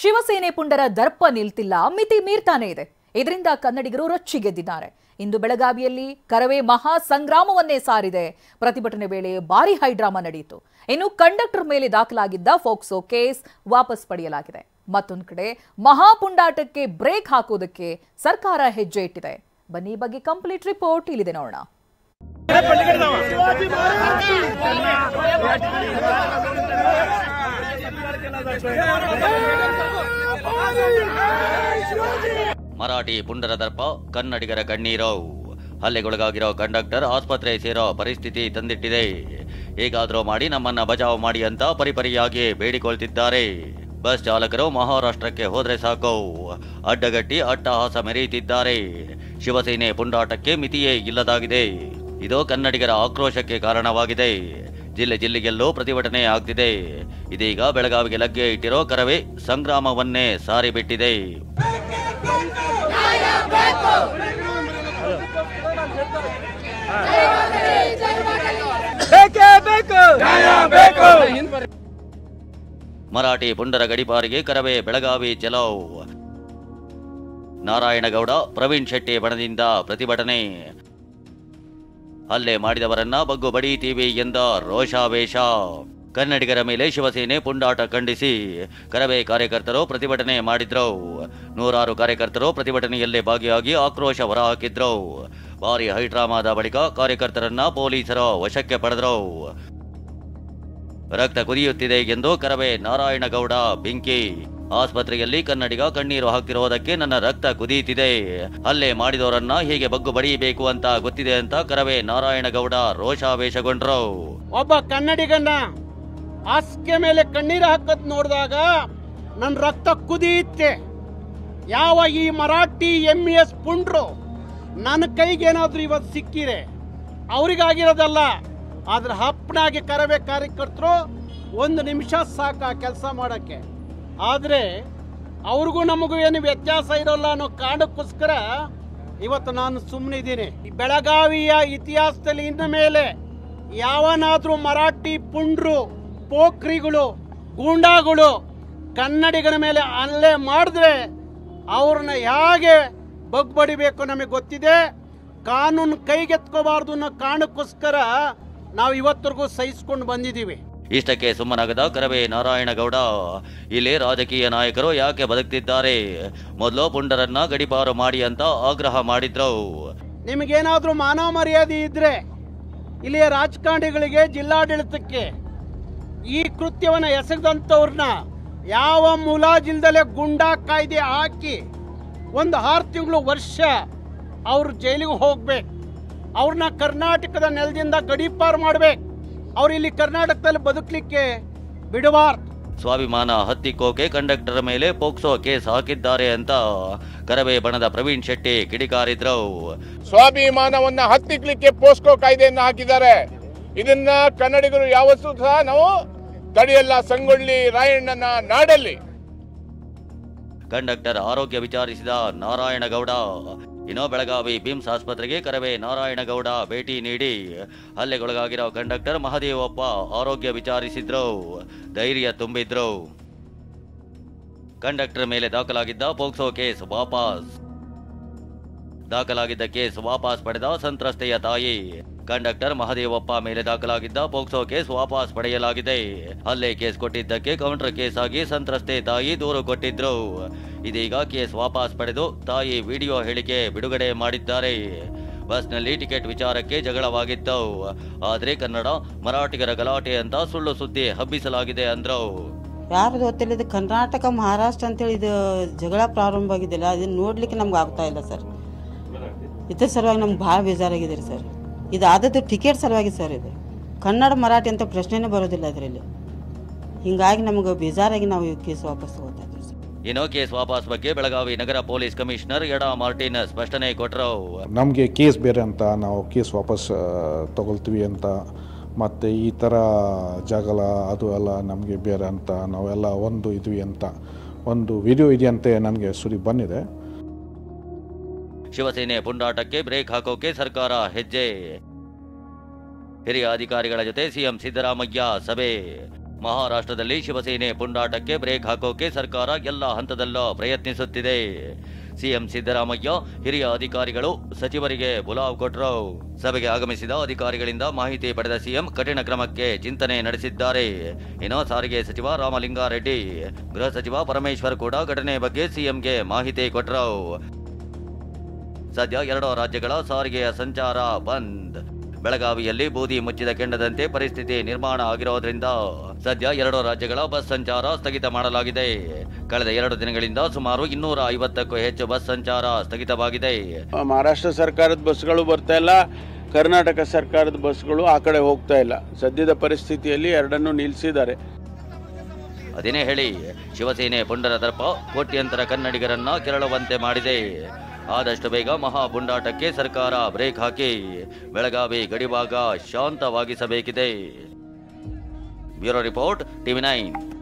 ಶಿವಸೇನೆ ಪುಂಡರ ದರ್ಪ ನಿಲ್ತಿಲ್ಲ, ಮಿತಿ ಮೀರ್ತಾನೆ ಇದೆ. ಇದರಿಂದ ಕನ್ನಡಿಗರು ರೊಚ್ಚಿಗೆದ್ದಿದ್ದಾರೆ. ಇಂದು ಬೆಳಗಾವಿಯಲ್ಲಿ ಕರವೇ ಮಹಾ ಸಂಗ್ರಾಮವನ್ನೇ ಸಾರಿದೆ. ಪ್ರತಿಭಟನೆ ವೇಳೆ ಭಾರಿ ಹೈಡ್ರಾಮಾ ನಡೆಯಿತು. ಇನ್ನು ಕಂಡಕ್ಟರ್ ಮೇಲೆ ದಾಖಲಾಗಿದ್ದ ಫೋಕ್ಸೋ ಕೇಸ್ ವಾಪಸ್ ಪಡೆಯಲಾಗಿದೆ. ಮತ್ತೊಂದು ಕಡೆ ಮಹಾಪುಂಡಾಟಕ್ಕೆ ಬ್ರೇಕ್ ಹಾಕೋದಕ್ಕೆ ಸರ್ಕಾರ ಹೆಜ್ಜೆ ಇಟ್ಟಿದೆ. ಬನ್ನಿ ಬಗ್ಗೆ ಕಂಪ್ಲೀಟ್ ರಿಪೋರ್ಟ್ ಇಲ್ಲಿದೆ ನೋಡೋಣ. ಮರಾಠಿ ಪುಂಡರ ದರ್ಪ, ಕನ್ನಡಿಗರ ಕಣ್ಣೀರು. ಹಲ್ಲೆಗೊಳಗಾಗಿರೋ ಕಂಡಕ್ಟರ್ ಆಸ್ಪತ್ರೆ ಸೇರೋ ಪರಿಸ್ಥಿತಿ ತಂದಿಟ್ಟಿದೆ. ಹೇಗಾದರೂ ಮಾಡಿ ನಮ್ಮನ್ನ ಬಚಾವ್ ಮಾಡಿ ಅಂತ ಪರಿಪರಿಯಾಗಿ ಬೇಡಿಕೊಳ್ತಿದ್ದಾರೆ. ಬಸ್ ಚಾಲಕರು ಮಹಾರಾಷ್ಟ್ರಕ್ಕೆ ಹೋದ್ರೆ ಸಾಕು, ಅಡ್ಡಗಟ್ಟಿ ಅಟ್ಟಹಾಸ ಮೆರೆಯುತ್ತಿದ್ದಾರೆ. ಶಿವಸೇನೆ ಪುಂಡಾಟಕ್ಕೆ ಮಿತಿಯೇ ಇಲ್ಲದಾಗಿದೆ. ಇದು ಕನ್ನಡಿಗರ ಆಕ್ರೋಶಕ್ಕೆ ಕಾರಣವಾಗಿದೆ. ಜಿಲ್ಲೆ ಜಿಲ್ಲೆಗೆಲ್ಲೂ ಪ್ರತಿಭಟನೆ ಆಗ್ತಿದೆ. ಇದೀಗ ಬೆಳಗಾವಿಗೆ ಲಗ್ಗೆ ಇಟ್ಟಿರೋ ಕರವೇ ಸಂಗ್ರಾಮವನ್ನೇ ಸಾರಿಬಿಟ್ಟಿದೆ. ಮರಾಠಿ ಪುಂಡರ ಗಡಿಪಾರಿಗೆ ಕರವೇ ಬೆಳಗಾವಿ ಚಲೋ. ನಾರಾಯಣಗೌಡ, ಪ್ರವೀಣ್ ಶೆಟ್ಟಿ ಬಣದಿಂದ ಪ್ರತಿಭಟನೆ. ಹಲ್ಲೆ ಮಾಡಿದವರನ್ನ ಬಗ್ಗು ಬಡಿತೀವಿ ಎಂದ ರೋಷಾವೇಶ. ಕನ್ನಡಿಗರ ಮೇಲೆ ಶಿವಸೇನೆ ಪುಂಡಾಟ ಖಂಡಿಸಿ ಕರವೇ ಕಾರ್ಯಕರ್ತರು ಪ್ರತಿಭಟನೆ ಮಾಡಿದ್ರು. ನೂರಾರು ಕಾರ್ಯಕರ್ತರು ಪ್ರತಿಭಟನೆಯಲ್ಲೇ ಭಾಗಿಯಾಗಿ ಆಕ್ರೋಶ ಹೊರಹಾಕಿದ್ರು. ಭಾರಿ ಹೈಡ್ರಾಮಾದ ಬಳಿಕ ಕಾರ್ಯಕರ್ತರನ್ನ ಪೊಲೀಸರು ವಶಕ್ಕೆ ಪಡೆದ್ರು. ರಕ್ತ ಕುದಿಯುತ್ತಿದೆ ಎಂದು ಕರವೇ ನಾರಾಯಣಗೌಡ ಬೆಂಕಿ. ಆಸ್ಪತ್ರೆಯಲ್ಲಿ ಕನ್ನಡಿಗ ಕಣ್ಣೀರು ಹಾಕ್ತಿರೋದಕ್ಕೆ ನನ್ನ ರಕ್ತ ಕುದಿಯುತ್ತಿದೆ. ಹಲ್ಲೆ ಮಾಡಿದವರನ್ನ ಹೇಗೆ ಬಗ್ಗು ಬಡಿಯಬೇಕು ಅಂತ ಗೊತ್ತಿದೆ ಅಂತ ಕರವೇ ನಾರಾಯಣಗೌಡ ರೋಷಾವೇಶಗೊಂಡ್ರು. ಒಬ್ಬ ಕನ್ನಡಿಗನ ಹಾಸಿಗೆ ಮೇಲೆ ಕಣ್ಣೀರು ಹಾಕದ್ ನೋಡಿದಾಗ ನನ್ನ ರಕ್ತ ಕುದಿಯುತ್ತೆ. ಯಾವ ಈ ಮರಾಠಿ MES ಪುಂಡ್ರು ನನ್ನ ಕೈಗೇನಾದ್ರೂ ಇವತ್ತು ಸಿಕ್ಕಿರೆ ಅವ್ರಿಗಾಗಿರೋದಲ್ಲ, ಆದ್ರೆ ಹಪ್ಪನಾಗಿ ಕರವೇ ಕಾರ್ಯಕರ್ತರು 1 ನಿಮಿಷ ಸಾಕ ಕೆಲಸ ಮಾಡಕ್ಕೆ. ಆದರೆ ಅವ್ರಿಗೂ ನಮಗೂ ಏನು ವ್ಯತ್ಯಾಸ ಇರೋಲ್ಲ ಅನ್ನೋ ಕಾರಣಕ್ಕೋಸ್ಕರ ಇವತ್ತು ನಾನು ಸುಮ್ಮನಿದ್ದೀನಿ. ಬೆಳಗಾವಿಯ ಇತಿಹಾಸದಲ್ಲಿ ಇನ್ನು ಮೇಲೆ ಯಾವನಾದ್ರೂ ಮರಾಠಿ ಪುಂಡ್ರು, ಪೋಖ್ರಿಗಳು, ಗೂಂಡಾಗಳು ಕನ್ನಡಿಗರ ಮೇಲೆ ಹಲ್ಲೆ ಮಾಡಿದ್ರೆ ಅವ್ರನ್ನ ಹೇಗೆ ಬಗ್ಬಡಿಬೇಕು ನಮಗೆ ಗೊತ್ತಿದೆ. ಕಾನೂನು ಕೈಗೆತ್ಕೋಬಾರ್ದು ಅನ್ನೋ ಕಾರಣಕ್ಕೋಸ್ಕರ ನಾವು ಇವತ್ತರೆಗೂ ಸಹಿಸ್ಕೊಂಡು ಬಂದಿದ್ದೀವಿ. ಇಷ್ಟಕ್ಕೆ ಸುಮ್ಮನಾಗದ ಕರವೇ ನಾರಾಯಣಗೌಡ, ಇಲ್ಲಿ ರಾಜಕೀಯ ನಾಯಕರು ಯಾಕೆ ಬದುಕ್ತಿದ್ದಾರೆ? ಮೊದಲು ಪುಂಡರನ್ನ ಗಡಿಪಾರು ಮಾಡಿ ಅಂತ ಆಗ್ರಹ ಮಾಡಿದ್ರು. ನಿಮಗೇನಾದ್ರೂ ಮಾನವ ಮರ್ಯಾದೆ ಇದ್ರೆ ಇಲ್ಲಿಯ ರಾಜಕಾರಣಿಗಳಿಗೆ, ಜಿಲ್ಲಾಡಳಿತಕ್ಕೆ ಈ ಕೃತ್ಯವನ್ನು ಎಸಗದಂಥವ್ರನ್ನ ಯಾವ ಮುಲಾಜಿಲ್ದಲೆ ಗುಂಡಾ ಕಾಯ್ದೆ ಹಾಕಿ 6 ತಿಂಗಳು ವರ್ಷ ಅವ್ರು ಜೈಲಿಗೆ ಹೋಗ್ಬೇಕು. ಅವ್ರನ್ನ ಕರ್ನಾಟಕದ ನೆಲದಿಂದ ಗಡೀಪಾರು ಮಾಡ್ಬೇಕು. ಅವ್ರು ಇಲ್ಲಿ ಕರ್ನಾಟಕದಲ್ಲಿ ಬದುಕಲಿಕ್ಕೆ ಬಿಡಬಾರ್ದು. ಸ್ವಾಭಿಮಾನ ಹತ್ತಿಕ್ಕೋಕೆ ಕಂಡಕ್ಟರ್ ಮೇಲೆ ಪೋಕ್ಸೋ ಕೇಸ್ ಹಾಕಿದ್ದಾರೆ ಅಂತ ಕರವೇ ಬಣದ ಪ್ರವೀಣ್ ಶೆಟ್ಟಿ ಕಿಡಿಕಾರಿದ್ರು. ಸ್ವಾಭಿಮಾನವನ್ನ ಹತ್ತಿಕ್ಲಿಕ್ಕೆ ಪೋಸ್ಕೋ ಕಾಯ್ದೆಯನ್ನು ಹಾಕಿದ್ದಾರೆ. ಇದನ್ನ ಕನ್ನಡಿಗರು ಯಾವತ್ತೂ ಸಹ ನಾವು ತಡೆಯಲ್ಲ. ಸಂಗೊಳ್ಳಿ ರಾಯಣ್ಣನ ನಾಡಲ್ಲಿ ಕಂಡಕ್ಟರ್ ಆರೋಗ್ಯ ವಿಚಾರಿಸಿದ ನಾರಾಯಣಗೌಡ. ಇನ್ನು ಬೆಳಗಾವಿ ಬಿಮ್ಸ್ ಆಸ್ಪತ್ರೆಗೆ ಕರವೇ ನಾರಾಯಣಗೌಡ ಭೇಟಿ ನೀಡಿ ಹಲ್ಲೆಗೊಳಗಾಗಿರೋ ಕಂಡಕ್ಟರ್ ಮಹದೇವಪ್ಪ ಆರೋಗ್ಯ ವಿಚಾರಿಸಿದ್ರು, ಧೈರ್ಯ ತುಂಬಿದ್ರು. ಕಂಡಕ್ಟರ್ ಮೇಲೆ ದಾಖಲಾಗಿದ್ದ ಪೋಕ್ಸೋ ಕೇಸ್ ವಾಪಸ್ ಪಡೆದ ಸಂತ್ರಸ್ತೆಯ ತಾಯಿ. ಕಂಡಕ್ಟರ್ ಮಹದೇವಪ್ಪ ಮೇಲೆ ದಾಖಲಾಗಿದ್ದ ಪೋಕ್ಸೋ ಕೇಸ್ ವಾಪಸ್ ಪಡೆಯಲಾಗಿದೆ. ಹಲ್ಲೆ ಕೇಸ್ ಕೊಟ್ಟಿದ್ದಕ್ಕೆ ಕೌಂಟರ್ ಕೇಸ್ ಆಗಿ ಸಂತ್ರಸ್ತೆ ತಾಯಿ ದೂರು ಕೊಟ್ಟಿದ್ರು. ಇದೀಗ ಕೇಸ್ ವಾಪಸ್ ಪಡೆದು ತಾಯಿ ವಿಡಿಯೋ ಹೇಳಿಕೆ ಬಿಡುಗಡೆ ಮಾಡಿದ್ದಾರೆ. ಬಸ್ನಲ್ಲಿ ಟಿಕೆಟ್ ವಿಚಾರಕ್ಕೆ ಜಗಳವಾಗಿತ್ತು. ಆದ್ರೆ ಕನ್ನಡ ಮರಾಠಿಗರ ಗಲಾಟೆ ಅಂತ ಸುಳ್ಳು ಸುದ್ದಿ ಹಬ್ಬಿಸಲಾಗಿದೆ ಅಂದ್ರು. ಯಾರು ಗೊತ್ತಿಲ್ಲ, ಇದು ಕರ್ನಾಟಕ ಮಹಾರಾಷ್ಟ್ರ ಅಂತೇಳಿ ಇದು ಜಗಳ ಪ್ರಾರಂಭ ಆಗಿದ್ದಿಲ್ಲ, ಅದನ್ನ ನೋಡ್ಲಿಕ್ಕೆ ನಮ್ಗೆ ಆಗ್ತಾ ಇಲ್ಲ ಸರ್. ಇದ್ರ ಸಲುವಾಗಿ ನಮ್ಗೆ ಭಾಳ ಬೇಜಾರಾಗಿದೆ ರೀ ಸರ್. ಇದು ಆದದ್ದು ಟಿಕೆಟ್ ಸಲುವಾಗಿ ಸರ್. ಇದು ಕನ್ನಡ ಮರಾಠಿ ಅಂತ ಪ್ರಶ್ನೆನೇ ಬರೋದಿಲ್ಲ ಇದರಲ್ಲಿ. ಹಿಂಗಾಗಿ ನಮ್ಗೆ ಬೇಜಾರಾಗಿ ನಾವು ಕೇಸ್ ವಾಪಸ್ ತಗೋತಾ ಇದ್ದೀವಿ ಸರ್. ಇನ್ನು ಕೇಸ್ ವಾಪಸ್ ಬಗ್ಗೆ ಬೆಳಗಾವಿ ನಗರ ಪೊಲೀಸ್ ಕಮಿಷನರ್ ಯಡಾ ಮಾರ್ಟಿನ್ ಸ್ಪಷ್ಟನೆ ಕೊಟ್ಟರು. ನಮಗೆ ಕೇಸ್ ಬೇರೆ ಅಂತ, ನಾವು ಕೇಸ್ ವಾಪಸ್ ತಗೊಳ್ತೀವಿ ಅಂತ, ಮತ್ತು ಈ ಥರ ಜಗಳ ಅದು ಎಲ್ಲ ನಮಗೆ ಬೇರೆ ಅಂತ, ನಾವೆಲ್ಲ ಒಂದು ಇದ್ವಿ ಅಂತ ಒಂದು ವಿಡಿಯೋ ಇದೆಯಂತೆ ನನಗೆ ಸುರಿ ಬಂದಿದೆ. ಶಿವಸೇನೆ ಪುಂಡಾಟಕ್ಕೆ ಬ್ರೇಕ್ ಹಾಕೋಕೆ ಸರ್ಕಾರ ಹೆಜ್ಜೆ. ಹಿರಿಯ ಅಧಿಕಾರಿಗಳ ಜೊತೆ ಸಿಎಂ ಸಿದ್ದರಾಮಯ್ಯ ಸಭೆ. ಮಹಾರಾಷ್ಟ್ರದಲ್ಲಿ ಶಿವಸೇನೆ ಪುಂಡಾಟಕ್ಕೆ ಬ್ರೇಕ್ ಹಾಕೋಕೆ ಸರ್ಕಾರ ಎಲ್ಲ ಹಂತದಲ್ಲೂ ಪ್ರಯತ್ನಿಸುತ್ತಿದೆ. ಸಿಎಂ ಸಿದ್ದರಾಮಯ್ಯ ಹಿರಿಯ ಅಧಿಕಾರಿಗಳು ಸಚಿವರಿಗೆ ಬುಲಾವ್ ಕೊಟ್ಟರು. ಸಭೆಗೆ ಆಗಮಿಸಿದ ಅಧಿಕಾರಿಗಳಿಂದ ಮಾಹಿತಿ ಪಡೆದ ಸಿಎಂ ಕಠಿಣ ಕ್ರಮಕ್ಕೆ ಚಿಂತನೆ ನಡೆಸಿದ್ದಾರೆ. ಇನ್ನು ಸಾರಿಗೆ ಸಚಿವ ರಾಮಲಿಂಗಾರೆಡ್ಡಿ, ಗೃಹ ಸಚಿವ ಪರಮೇಶ್ವರ್ ಕೂಡ ಘಟನೆ ಬಗ್ಗೆ ಸಿಎಂಗೆ ಮಾಹಿತಿ ಕೊಟ್ಟರು. ಸದ್ಯ 2 ರಾಜ್ಯಗಳ ಸಾರಿಗೆಯ ಸಂಚಾರ ಬಂದ್. ಬೆಳಗಾವಿಯಲ್ಲಿ ಬೂದಿ ಮುಚ್ಚಿದ ಕೆಂಡದಂತೆ ಪರಿಸ್ಥಿತಿ ನಿರ್ಮಾಣ ಆಗಿರೋದ್ರಿಂದ ಸದ್ಯ 2 ರಾಜ್ಯಗಳ ಬಸ್ ಸಂಚಾರ ಸ್ಥಗಿತ ಮಾಡಲಾಗಿದೆ. ಕಳೆದ 2 ದಿನಗಳಿಂದ ಸುಮಾರು 250ಕ್ಕೂ ಹೆಚ್ಚು ಬಸ್ ಸಂಚಾರ ಸ್ಥಗಿತವಾಗಿದೆ. ಮಹಾರಾಷ್ಟ್ರ ಸರ್ಕಾರದ ಬಸ್ಗಳು ಬರ್ತಾ ಇಲ್ಲ, ಕರ್ನಾಟಕ ಸರ್ಕಾರದ ಬಸ್ಗಳು ಆ ಕಡೆ ಹೋಗ್ತಾ ಇಲ್ಲ. ಸದ್ಯದ ಪರಿಸ್ಥಿತಿಯಲ್ಲಿ ಎರಡನ್ನೂ ನಿಲ್ಲಿಸಿದ್ದಾರೆ. ಅದೇನೇ ಹೇಳಿ, ಶಿವಸೇನೆ ಪುಂಡರ ದರ್ಪ ಕೋಟ್ಯಂತರ ಕನ್ನಡಿಗರನ್ನ ಕೆರಳುವಂತೆ ಮಾಡಿದೆ. ಆದಷ್ಟು ಬೇಗ ಮಹಾ ಪುಂಡಾಟಕ್ಕೆ ಸರ್ಕಾರ ಬ್ರೇಕ್ ಹಾಕಿ ಬೆಳಗಾವಿ ಗಡಿಭಾಗ ಶಾಂತವಾಗಿಸಬೇಕಿದೆ. Bureau report, TV9.